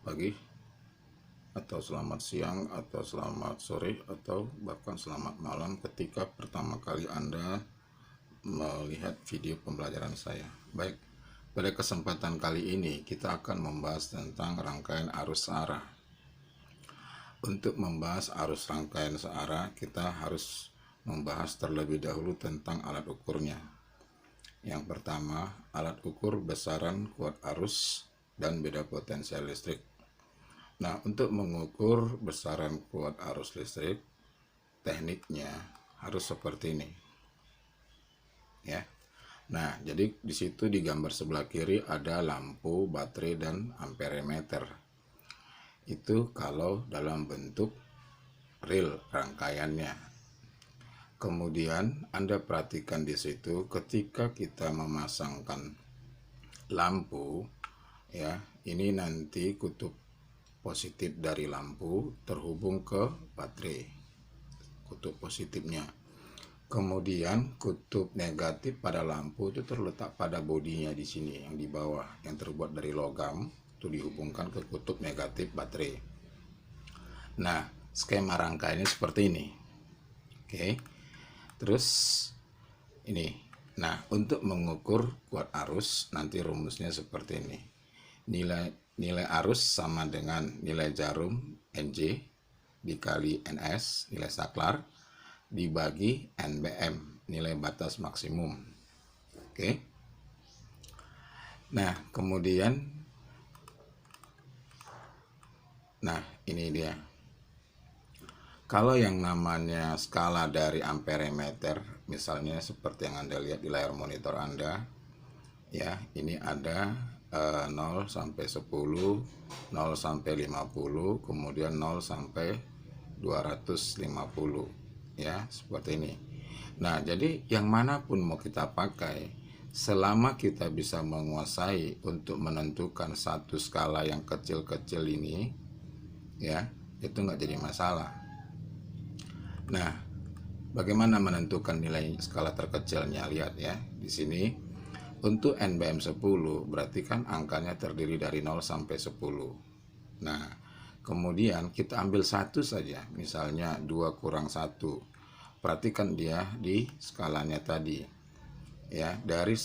pagi, atau selamat siang, atau selamat sore, atau bahkan selamat malam ketika pertama kali Anda melihat video pembelajaran saya. Baik, pada kesempatan kali ini kita akan membahas tentang rangkaian arus searah. Untuk membahas arus rangkaian searah, kita harus membahas terlebih dahulu tentang alat ukurnya. Yang pertama, alat ukur besaran kuat arus dan beda potensial listrik. Nah, untuk mengukur besaran kuat arus listrik, tekniknya harus seperti ini. Ya. Nah, jadi di situ di gambar sebelah kiri ada lampu, baterai, dan amperemeter. Itu kalau dalam bentuk real rangkaiannya. Kemudian Anda perhatikan di situ ketika kita memasangkan lampu, ya, ini nanti kutub positif dari lampu terhubung ke baterai, kutub positifnya. Kemudian kutub negatif pada lampu itu terletak pada bodinya di sini yang di bawah, yang terbuat dari logam, itu dihubungkan ke kutub negatif baterai. Nah, skema rangkaiannya seperti ini. Oke. Terus ini. Nah, untuk mengukur kuat arus nanti rumusnya seperti ini. Nilai arus sama dengan nilai jarum NJ dikali NS, nilai saklar, dibagi NBM, nilai batas maksimum. Oke. Nah, kemudian, nah ini dia. Kalau yang namanya skala dari amperemeter, misalnya seperti yang Anda lihat di layar monitor Anda, ya, ini ada 0 sampai 10, 0 sampai 50, kemudian 0 sampai 250, ya, seperti ini. Nah, jadi yang manapun mau kita pakai, selama kita bisa menguasai untuk menentukan satu skala yang kecil-kecil ini, ya, itu nggak jadi masalah. Nah, bagaimana menentukan nilai skala terkecilnya? Lihat ya, di sini untuk NBM 10 berarti kan angkanya terdiri dari 0 sampai 10. Nah, kemudian kita ambil satu saja, misalnya 2 kurang 1. Perhatikan dia di skalanya tadi. Ya, dari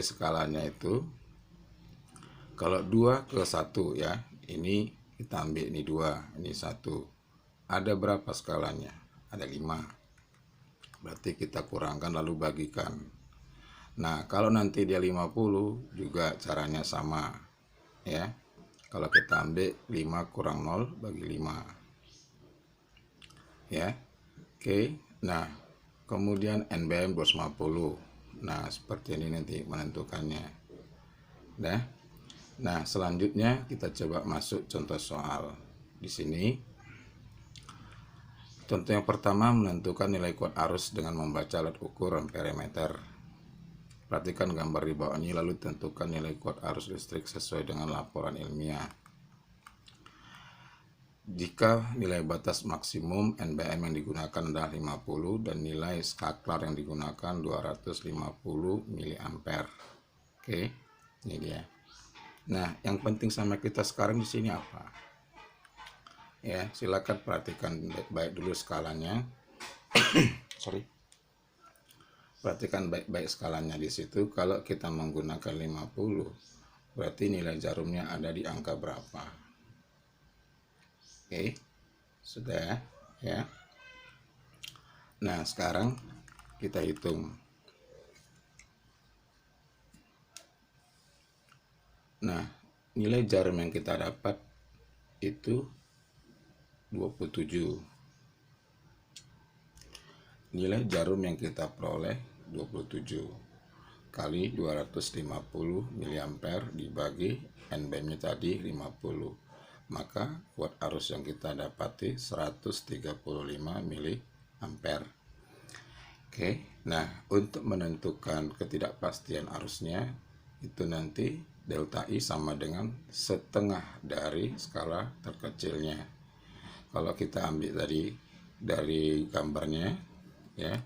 skalanya itu kalau 2 ke 1 ya, ini kita ambil ini 2, ini 1. Ada berapa skalanya? Ada 5. Berarti kita kurangkan lalu bagikan. Nah, kalau nanti dia 50 juga caranya sama. Ya. Kalau kita ambil 5 kurang 0 bagi 5. Ya. Oke. Nah, kemudian NBM 250. Nah, seperti ini nanti menentukannya. Nah, selanjutnya kita coba masuk contoh soal. Di sini contoh yang pertama menentukan nilai kuat arus dengan membaca alat ukur amperemeter. Perhatikan gambar di bawah ini lalu tentukan nilai kuat arus listrik sesuai dengan laporan ilmiah. Jika nilai batas maksimum NBM yang digunakan adalah 50 dan nilai saklar yang digunakan 250 mA. Oke, ini dia. Nah, yang penting sama kita sekarang di sini apa? Ya, silakan perhatikan baik-baik dulu skalanya. Sorry. Perhatikan baik-baik skalanya di situ. Kalau kita menggunakan 50, berarti nilai jarumnya ada di angka berapa? Oke. Sudah ya. Nah, sekarang kita hitung. Nah, nilai jarum yang kita dapat itu 27. Nilai jarum yang kita peroleh 27 kali 250 mA dibagi NBM-nya tadi 50. Maka kuat arus yang kita dapati 135 mA. Oke. Nah, untuk menentukan ketidakpastian arusnya itu nanti delta I sama dengan setengah dari skala terkecilnya. Kalau kita ambil tadi dari gambarnya, ya,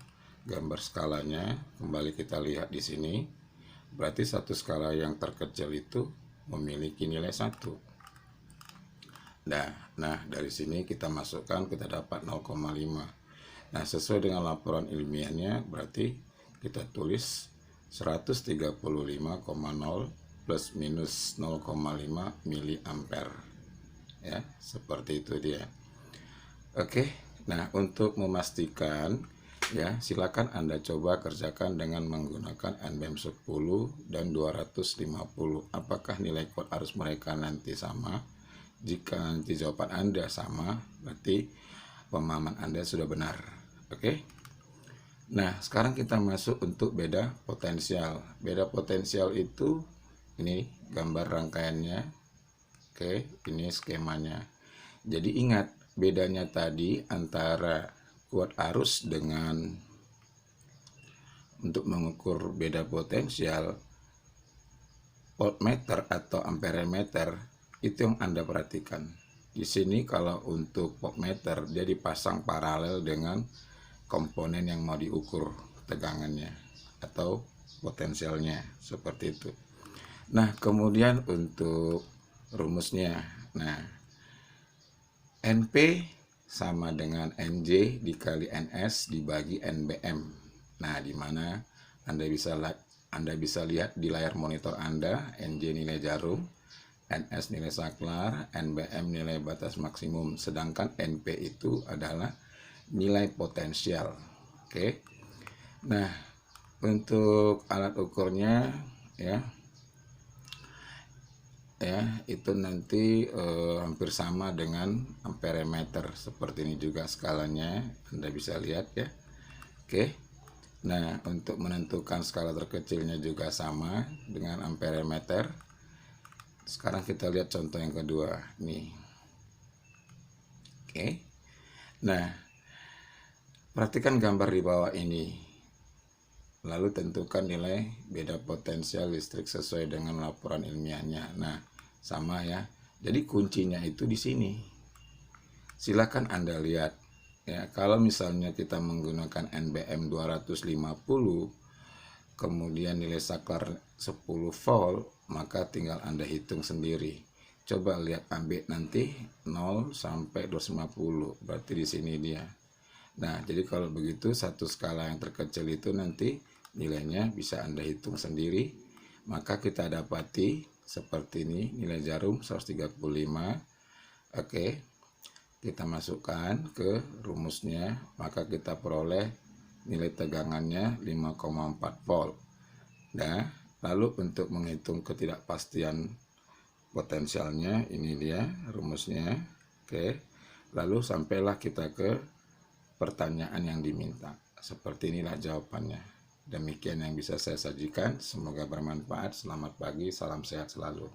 gambar skalanya, kembali kita lihat di sini, berarti satu skala yang terkecil itu memiliki nilai 1. Nah, dari sini kita masukkan, kita dapat 0,5. Nah, sesuai dengan laporan ilmiahnya, berarti kita tulis 135,0 plus minus 0,5 miliampere. Ya, seperti itu dia. Oke, nah untuk memastikan, ya silakan Anda coba kerjakan dengan menggunakan NBM 10 dan 250. Apakah nilai kuot arus mereka nanti sama? Jika nanti jawaban Anda sama, berarti pemahaman Anda sudah benar. Oke. Nah, sekarang kita masuk untuk beda potensial. Beda potensial itu ini gambar rangkaiannya. Oke, ini skemanya. Jadi ingat, bedanya tadi antara kuot arus dengan untuk mengukur beda potensial voltmeter atau amperemeter itu yang Anda perhatikan. Di sini kalau untuk voltmeter dia dipasang paralel dengan komponen yang mau diukur tegangannya atau potensialnya, seperti itu. Nah, kemudian untuk rumusnya. Nah, NP sama dengan NJ dikali NS dibagi NBM. Nah, di mana Anda bisa lihat di layar monitor Anda, NJ nilai jarum, NS nilai saklar, NBM nilai batas maksimum, sedangkan NP itu adalah nilai potensial. Oke. Nah, untuk alat ukurnya ya itu nanti hampir sama dengan amperemeter, seperti ini juga skalanya, Anda bisa lihat ya. Oke. Nah, untuk menentukan skala terkecilnya juga sama dengan amperemeter. Sekarang kita lihat contoh yang kedua nih. Oke. Nah, perhatikan gambar di bawah ini. Lalu tentukan nilai beda potensial listrik sesuai dengan laporan ilmiahnya. Nah, sama ya. Jadi kuncinya itu di sini. Silakan Anda lihat ya. Kalau misalnya kita menggunakan NBM 250, kemudian nilai saklar 10 volt, maka tinggal Anda hitung sendiri. Coba lihat, ambil nanti 0 sampai 250, berarti di sini dia. Nah, jadi kalau begitu satu skala yang terkecil itu nanti nilainya bisa Anda hitung sendiri. Maka kita dapati seperti ini, nilai jarum 135. Oke, kita masukkan ke rumusnya, maka kita peroleh nilai tegangannya 5,4 volt. Nah, lalu untuk menghitung ketidakpastian potensialnya, ini dia rumusnya. Oke, lalu sampailah kita ke pertanyaan yang diminta. Seperti inilah jawabannya. Demikian yang bisa saya sajikan. Semoga bermanfaat. Selamat pagi, salam sehat selalu.